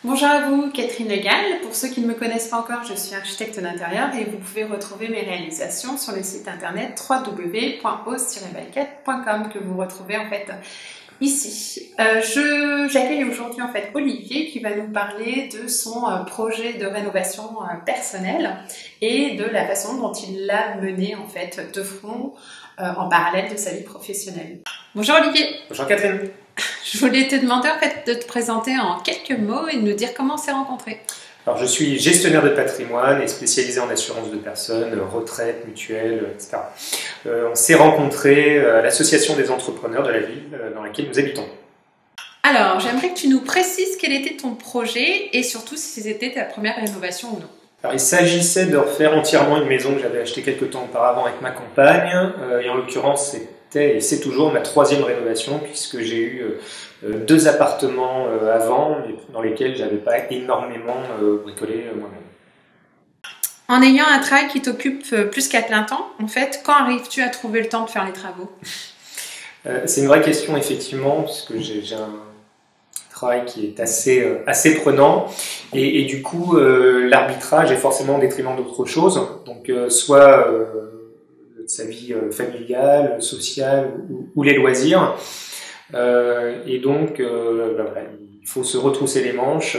Bonjour à vous, Catherine Legal. Pour ceux qui ne me connaissent pas encore, je suis architecte d'intérieur et vous pouvez retrouver mes réalisations sur le site internet www.ose-balquette.com que vous retrouvez en fait ici. J'accueille aujourd'hui en fait Olivier qui va nous parler de son projet de rénovation personnelle et de la façon dont il l'a mené en fait de front en parallèle de sa vie professionnelle. Bonjour Olivier. Bonjour Catherine. Je voulais te demander en fait de te présenter en quelques mots et de nous dire comment on s'est rencontrés. Alors je suis gestionnaire de patrimoine et spécialisé en assurance de personnes, retraite, mutuelle, etc. On s'est rencontrés à l'association des entrepreneurs de la ville dans laquelle nous habitons. Alors j'aimerais que tu nous précises quel était ton projet et surtout si c'était ta première rénovation ou non. Alors il s'agissait de refaire entièrement une maison que j'avais achetée quelques temps auparavant avec ma compagne et en l'occurrence c'était et c'est toujours ma troisième rénovation puisque j'ai eu deux appartements avant dans lesquels j'avais pas énormément bricolé moi-même. En ayant un travail qui t'occupe plus qu'à plein temps, en fait, quand arrives-tu à trouver le temps de faire les travaux? C'est une vraie question effectivement puisque j'ai un travail qui est assez prenant et du coup l'arbitrage est forcément au détriment d'autres choses, donc soit sa vie familiale, sociale ou les loisirs. Et donc, voilà, il faut se retrousser les manches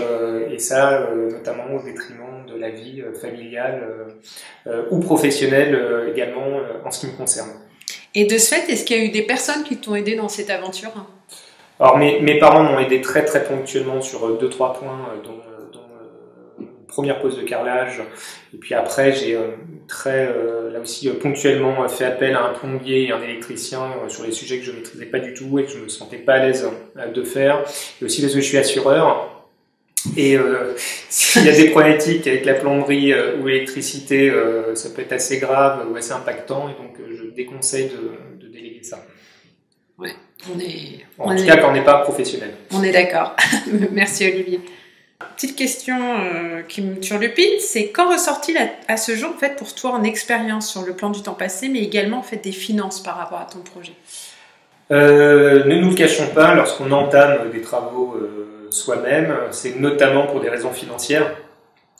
et ça, notamment au détriment de la vie familiale ou professionnelle également en ce qui me concerne. Et de ce fait, est-ce qu'il y a eu des personnes qui t'ont aidé dans cette aventure? Alors, mes parents m'ont aidé très ponctuellement sur 2-3 points, dont première pose de carrelage, et puis après j'ai là aussi ponctuellement fait appel à un plombier et un électricien sur les sujets que je ne maîtrisais pas du tout et que je ne me sentais pas à l'aise de faire, et aussi parce que je suis assureur et s'il y a des problématiques avec la plomberie ou l'électricité, ça peut être assez grave ou assez impactant, et donc je déconseille de déléguer ça. Ouais, en tout cas quand on n'est pas professionnel. On est d'accord. Merci Olivier. Petite question qui me turlupine, c'est quand ressortit à ce jour en fait pour toi en expérience sur le plan du temps passé, mais également en fait des finances par rapport à ton projet? Ne nous le cachons pas, lorsqu'on entame des travaux soi-même, c'est notamment pour des raisons financières.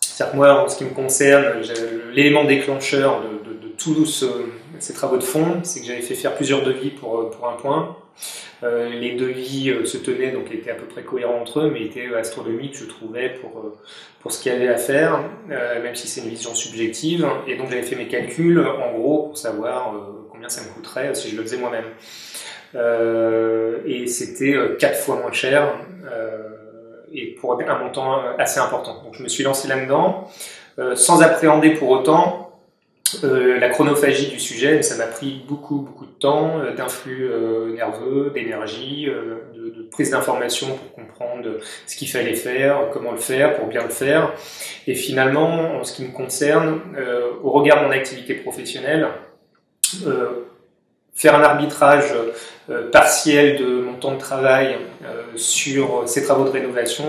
C'est-à-dire que moi, en ce qui me concerne, l'élément déclencheur de tous ces travaux de fond, c'est que j'avais fait faire plusieurs devis pour un point. Les devis se tenaient, donc étaient à peu près cohérents entre eux, mais étaient astronomiques, je trouvais, pour ce qu'il y avait à faire, même si c'est une vision subjective. Et donc j'avais fait mes calculs, en gros, pour savoir combien ça me coûterait si je le faisais moi-même. Et c'était 4 fois moins cher, et pour un montant assez important. Donc je me suis lancé là-dedans, sans appréhender pour autant la chronophagie du sujet, mais ça m'a pris beaucoup de temps, d'influx nerveux, d'énergie, de prise d'information pour comprendre ce qu'il fallait faire, comment le faire, pour bien le faire. Et finalement, en ce qui me concerne, au regard de mon activité professionnelle, faire un arbitrage partiel de mon temps de travail sur ces travaux de rénovation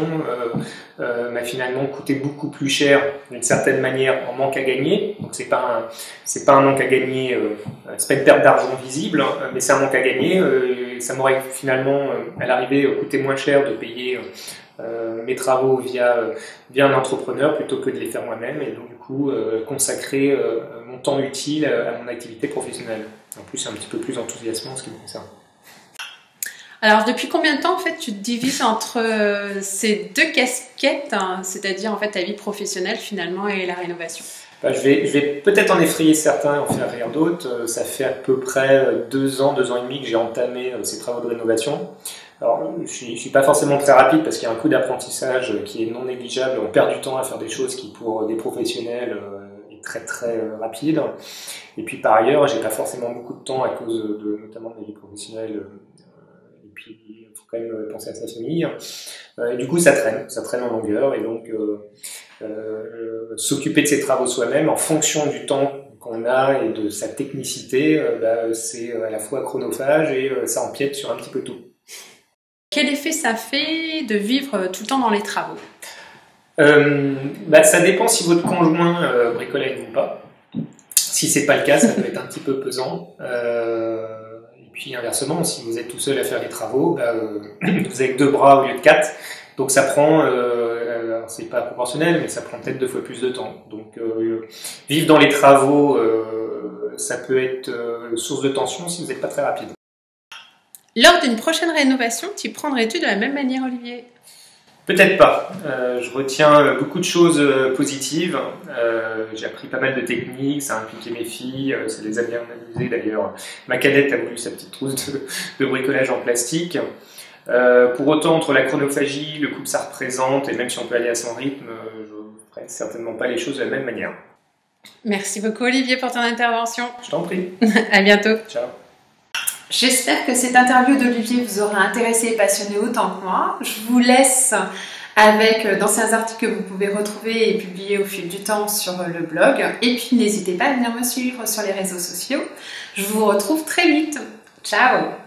m'a finalement coûté beaucoup plus cher d'une certaine manière en manque à gagner. Donc c'est pas un manque à gagner, c'est pas une perte d'argent visible, mais c'est un manque à gagner. Ça m'aurait finalement à l'arrivée coûté moins cher de payer mes travaux via un entrepreneur plutôt que de les faire moi-même, et donc du coup consacrer mon temps utile à mon activité professionnelle. En plus, un petit peu plus enthousiasmant en ce qui me concerne. Alors, depuis combien de temps, en fait, tu te divises entre ces deux casquettes, hein, c'est-à-dire, en fait, ta vie professionnelle, finalement, et la rénovation? Je vais peut-être en effrayer certains et en faire rire d'autres. Ça fait à peu près 2 ans et demi que j'ai entamé ces travaux de rénovation. Alors, je suis pas forcément très rapide parce qu'il y a un coût d'apprentissage qui est non négligeable. On perd du temps à faire des choses qui, pour des professionnels, est très rapide. Et puis, par ailleurs, j'ai pas forcément beaucoup de temps à cause notamment de ma vie professionnelle. Et puis, il faut quand même penser à sa famille. Et du coup, ça traîne en longueur. Et donc, s'occuper de ses travaux soi-même en fonction du temps qu'on a et de sa technicité, c'est à la fois chronophage et ça empiète sur un petit peu tout. Quel effet ça fait de vivre tout le temps dans les travaux? Ça dépend si votre conjoint bricole avec vous ou pas. Si c'est pas le cas, ça peut être un petit peu pesant. Et puis inversement, si vous êtes tout seul à faire les travaux, vous avez que 2 bras au lieu de 4. Donc ça prend alors c'est pas proportionnel, mais ça prend peut-être 2 fois plus de temps. Donc vivre dans les travaux, ça peut être source de tension si vous n'êtes pas très rapide. Lors d'une prochaine rénovation, t'y prendrais-tu de la même manière, Olivier? Peut-être pas. Je retiens beaucoup de choses positives. J'ai appris pas mal de techniques, ça a impliqué mes filles, ça les a bien amusées d'ailleurs. Ma cadette a voulu sa petite trousse de bricolage en plastique. Pour autant, entre la chronophagie, le coût que ça représente, et même si on peut aller à son rythme, je ne ferai certainement pas les choses de la même manière. Merci beaucoup, Olivier, pour ton intervention. Je t'en prie. À bientôt. Ciao. J'espère que cette interview d'Olivier vous aura intéressé et passionné autant que moi. Je vous laisse avec d'anciens articles que vous pouvez retrouver et publier au fil du temps sur le blog. Et puis n'hésitez pas à venir me suivre sur les réseaux sociaux. Je vous retrouve très vite. Ciao!